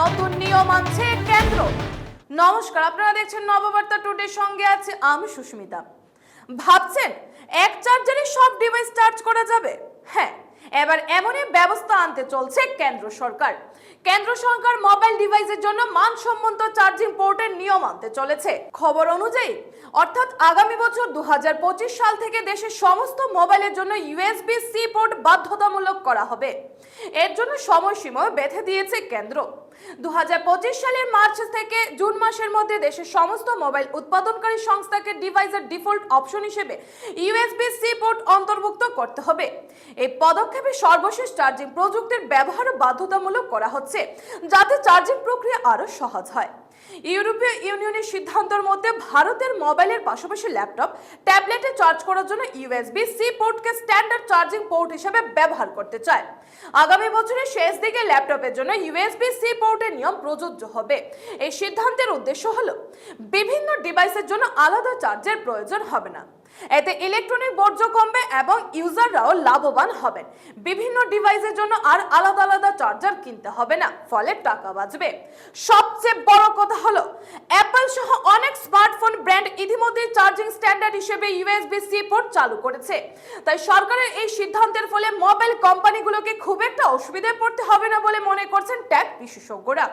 নতুন নিয়ম আনছে কেন্দ্র। নমস্কার, আপনারা দেখছেন নববার্তা টুডে, সঙ্গে আছে আমি সুস্মিতা। ভাবছেন এক চার্জারে সব ডিভাইস চার্জ করা যাবে? হ্যাঁ, এবার এমনই ব্যবস্থা আনতে চলছে কেন্দ্র সরকার। কেন্দ্র সরকার মোবাইল ডিভাইসের জন্য মানসম্মত চার্জিং পোর্টের নিয়ম আনতে চলেছে। খবর অনুযায়ী অর্থাৎ আগামী বছর 2025 সাল থেকে দেশের সমস্ত মোবাইলের জন্য USB-C পোর্ট বাধ্যতামূলক করা হবে। এর জন্য সময়সীমা বেঁধে দিয়েছে কেন্দ্র। 2025 সালের মার্চ থেকে জুন মাসের মধ্যে দেশের সমস্ত মোবাইল উৎপাদনকারী সংস্থাকে ডিভাইসের ডিফল্ট অপশন হিসেবে USB-C পোর্ট অন্তর্ভুক্ত করতে হবে। এই পদক্ষেপে সর্বশেষ চার্জিং প্রযুক্তির ব্যবহার বাধ্যতামূলক করা হচ্ছে, যাতে চার্জিং প্রক্রিয়া আরো সহজ হয়। ইউরোপীয় ইউনিয়নের সিদ্ধান্তের মধ্যে ভারতের মোবাইলের পাশাপাশি ল্যাপটপ, ট্যাবলেটে চার্জ করার জন্য USB-C পোর্টকে স্ট্যান্ডার্ড চার্জিং পোর্ট হিসেবে ব্যবহার করতে চায়। আগামী বছরের শেষ দিকে ল্যাপটপের জন্য USB-C পোর্টের নিয়ম প্রযোজ্য হবে। এই সিদ্ধান্তের উদ্দেশ্য হলো বিভিন্ন ডিভাইসের জন্য আলাদা চার্জের প্রয়োজন হবে না। এতে ইলেকট্রনিক বর্জ্য কমবে এবং ইউজাররাও লাভবান হবেন। বিভিন্ন ডিভাইসের জন্য আর আলাদা আলাদা চার্জার কিনতে হবে না, ফলে টাকা বাঁচবে। সবচেয়ে বড় কথা হলো অ্যাপল সহ অনেক স্মার্টফোন ব্র্যান্ড ইতিমধ্যে চার্জিং স্ট্যান্ডার্ড হিসেবে USB-C পোর্ট চালু করেছে। তাই সরকারের এই সিদ্ধান্তের ফলে মোবাইল কোম্পানিগুলোকে খুব একটা অসুবিধায় পড়তে হবে না বলে মনে করছেন টেক বিশেষজ্ঞরা।